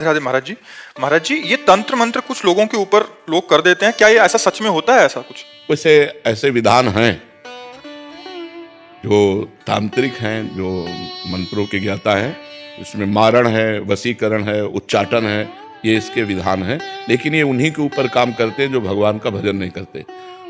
राधे महाराज जी। महाराज जी, ये तंत्र मंत्र कुछ लोगों के ऊपर लोग कर देते हैं, क्या ये ऐसा सच में होता है ऐसा कुछ? वैसे ऐसे विधान हैं जो तांत्रिक हैं, जो मंत्रों के ज्ञाता हैं। इसमें मारण है, वशीकरण है, उच्चाटन है, ये इसके विधान हैं। लेकिन ये उन्हीं के ऊपर काम करते हैं जो भगवान का भजन नहीं करते।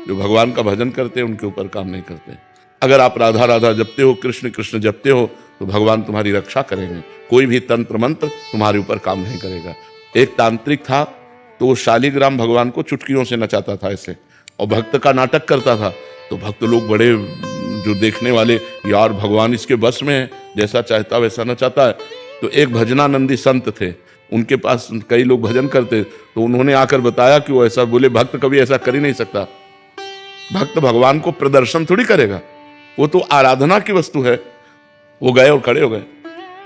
जो भगवान का भजन करते हैं उनके ऊपर काम नहीं करते। अगर आप राधा राधा जपते हो, कृष्ण कृष्ण जपते हो, तो भगवान तुम्हारी रक्षा करेंगे। कोई भी तंत्र मंत्र तुम्हारे ऊपर काम नहीं करेगा। एक तांत्रिक था तो वो शालिग्राम भगवान को चुटकियों से नचाता था ऐसे, और भक्त का नाटक करता था। तो भक्त लोग बड़े, जो देखने वाले, यार भगवान इसके बस में है, जैसा चाहता वैसा नचाता है। तो एक भजनानंदी संत थे, उनके पास कई लोग भजन करते, तो उन्होंने आकर बताया कि वो ऐसा बोले, भक्त कभी ऐसा कर ही नहीं सकता। भक्त भगवान को प्रदर्शन थोड़ी करेगा, वो तो आराधना की वस्तु है। वो गए और खड़े हो गए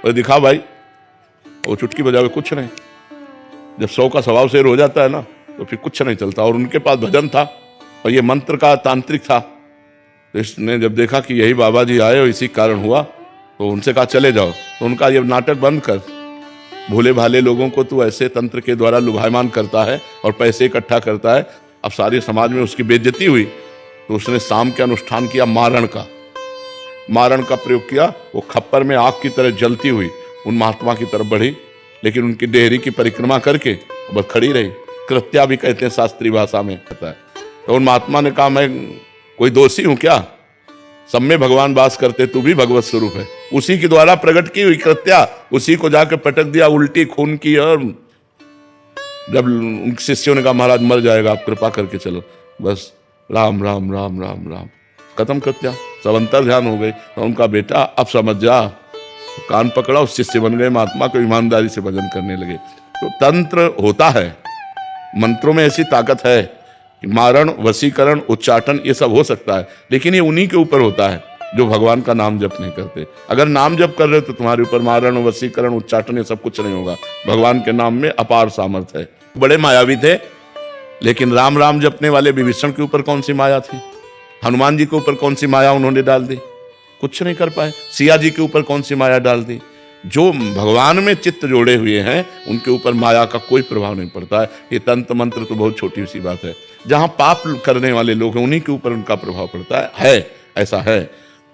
और दिखा भाई, वो चुटकी बजावे, कुछ नहीं। जब 100 का स्वभाव शेर हो जाता है ना, तो फिर कुछ नहीं चलता। और उनके पास भजन था और ये मंत्र का तांत्रिक था। तो इसने जब देखा कि यही बाबा जी आए और इसी कारण हुआ, तो उनसे कहा चले जाओ। तो उनका ये नाटक बंद कर, भोले भाले लोगों को तू ऐसे तंत्र के द्वारा लुभायमान करता है और पैसे इकट्ठा करता है। अब सारे समाज में उसकी बेइज्जती हुई, तो उसने शाम के अनुष्ठान किया मारण का प्रयोग किया। वो खप्पर में आग की तरह जलती हुई उन महात्मा की तरफ बढ़ी, लेकिन उनकी डेहरी की परिक्रमा करके बस खड़ी रही। कृत्या भी कहते हैं शास्त्रीय भाषा में, कहता है। तो उन महात्मा ने कहा, मैं कोई दोषी हूं क्या? सब में भगवान वास करते, तू भी भगवत स्वरूप है। उसी के द्वारा प्रकट की हुई कृत्या, उसी को जाकर पटक दिया, उल्टी खून की। और जब उन शिष्यों ने कहा, महाराज मर जाएगा, आप कृपा करके चलो, बस राम राम राम राम राम, खत्म कृत्या। सब अंतर ध्यान हो गए। तो उनका बेटा, अब समझ जा, कान पकड़ा, उस शिष्य बन गए, महात्मा को ईमानदारी से भजन करने लगे। तो तंत्र होता है, मंत्रों में ऐसी ताकत है कि मारण, वशीकरण, उच्चाटन ये सब हो सकता है। लेकिन ये उन्हीं के ऊपर होता है जो भगवान का नाम जप नहीं करते। अगर नाम जप कर रहे हो तो तुम्हारे ऊपर मारण, वशीकरण, उच्चाटन ये सब कुछ नहीं होगा। भगवान के नाम में अपार सामर्थ्य है। बड़े मायावी थे, लेकिन राम राम जपने वाले विभीषण के ऊपर कौन सी माया थी? हनुमान जी के ऊपर कौन सी माया उन्होंने डाल दी? कुछ नहीं कर पाए। सिया जी के ऊपर कौन सी माया डाल दी? जो भगवान में चित्त जोड़े हुए हैं उनके ऊपर माया का कोई प्रभाव नहीं पड़ता है। ये तंत्र मंत्र तो बहुत छोटी सी बात है। जहां पाप करने वाले लोग हैं उन्हीं के ऊपर उनका प्रभाव पड़ता है। ऐसा है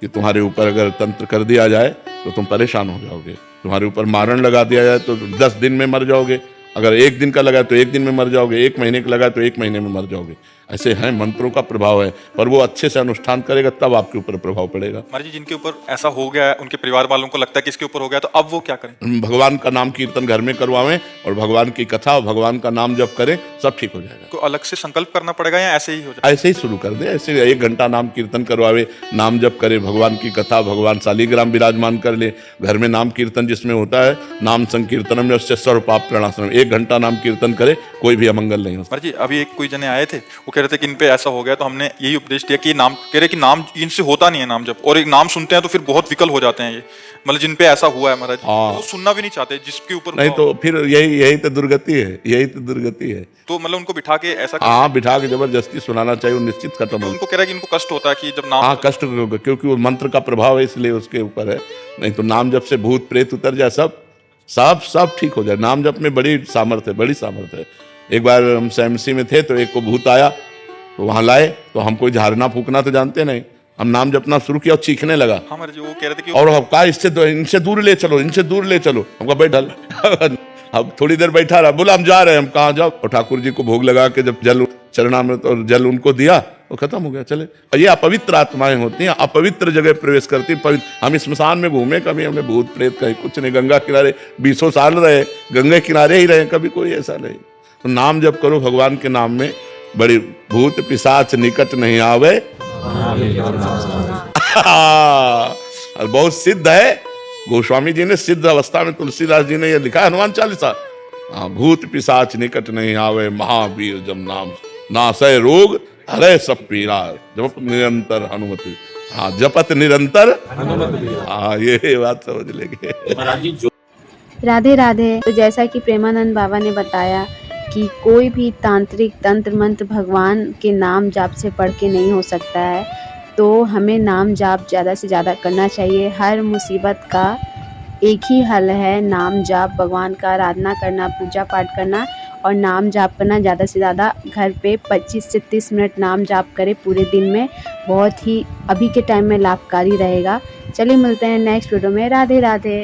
कि तुम्हारे ऊपर अगर तंत्र कर दिया जाए तो तुम परेशान हो जाओगे। तुम्हारे ऊपर मारण लगा दिया जाए तो 10 दिन में मर जाओगे। अगर 1 दिन का लगा तो 1 दिन में मर जाओगे। 1 महीने का लगा तो 1 महीने में मर जाओगे। ऐसे हैं, मंत्रों का प्रभाव है। पर वो अच्छे से अनुष्ठान करेगा तब आपके ऊपर प्रभाव पड़ेगा। महाराज जी, जिनके ऊपर ऐसा हो गया है, उनके परिवार वालों को लगता है कि इसके ऊपर हो गया, तो अब वो क्या करें? भगवान का नाम कीर्तन घर में करवावें और भगवान की कथा और भगवान का नाम जप करें, सब ठीक हो जाएगा। को अलग से संकल्प करना पड़ेगा या ऐसे ही हो जाएगा? ऐसे ही शुरू कर दे। ऐसे 1 घंटा नाम कीर्तन करवावे, नाम जप करे, भगवान की कथा, भगवान शालिग्राम विराजमान कर ले। घर में नाम कीर्तन जिसमें होता है, नाम संकीर्तनम में उससे सर्व पाप प्रणाशनम, 1 घंटा नाम कीर्तन करे, कोई भी अमंगल नहीं हो सकता। महाराज जी, अभी एक कोई जने आए थे, वो कह रहे थे कि इन पे ऐसा हो गया, तो हमने यही उपदेश दिया कि नाम, कह रहे कि नाम इनसे होता नहीं है नाम जब, और एक नाम सुनते हैं तो फिर बहुत विकल हो जाते हैं ये, मतलब जिन पे ऐसा हुआ है महाराज, वो सुनना भी नहीं चाहते जिसके ऊपर नहीं। तो फिर यही तो दुर्गति है, यही तो दुर्गति है। तो मतलब उनको बिठा के ऐसा, हाँ, बिठा के जबरदस्ती सुनाना चाहिए, निश्चित खत्म हो। उनको कह रहा है कि इनको कष्ट होता है कि जब नाम, हाँ, कष्ट होगा क्योंकि वो मंत्र का प्रभाव है, इसलिए उसके ऊपर है। नहीं तो नाम जप से भूत प्रेत उतर जाए, सब ठीक हो जाए। नाम जप में बड़ी सामर्थ्य है। एक बार हम सैमसी में थे तो एक को भूत आया, तो वहां लाए, तो हम कोई झाड़ना फूकना तो जानते नहीं, हम नाम जपना शुरू किया और चीखने लगा। हाँ महाराज जी, वो कह रहे थे कि, और हम कहा इनसे दूर ले चलो, हमको बैठल। अब थोड़ी देर बैठा रहा, बोला हम जा रहे हैं। हम कहाँ जाओ? और ठाकुर जी को भोग लगा के जब जल चरणामृत और जल उनको दिया तो खत्म हो गया, चले। और ये अपवित्र आत्माएं होती हैं, अपवित्र जगह प्रवेश करती। हम स्मशान में घूमे, कभी हमने भूत प्रेत कहीं कुछ नहीं। गंगा किनारे 20 साल रहे, गंगे किनारे ही रहे, कभी कोई ऐसा नहीं। तो नाम जप करो भगवान के नाम में, बड़ी भूत पिशाच निकट नहीं आवे। और बहुत सिद्ध है, गोस्वामी जी ने सिद्ध अवस्था में, तुलसीदास जी ने यह लिखा है हनुमान चालीसा। भूत पिशाच निकट नहीं आवे, महावीर जब नाम नासय रोग, हरे सब पीरा, जप निरंतर हनुमति। हाँ, जपत निरंतर हनुमति। हाँ, ये बात समझ लेंगे। राधे राधे। तो जैसा कि प्रेमानंद बाबा ने बताया कि कोई भी तांत्रिक तंत्र मंत्र भगवान के नाम जाप से पढ़ के नहीं हो सकता है, तो हमें नाम जाप ज़्यादा से ज़्यादा करना चाहिए। हर मुसीबत का एक ही हल है, नाम जाप, भगवान का आराधना करना, पूजा पाठ करना और नाम जाप करना। ज़्यादा से ज़्यादा घर पे 25 से 30 मिनट नाम जाप करें पूरे दिन में, बहुत ही अभी के टाइम में लाभकारी रहेगा। चलिए मिलते हैं नेक्स्ट वीडियो में। राधे राधे।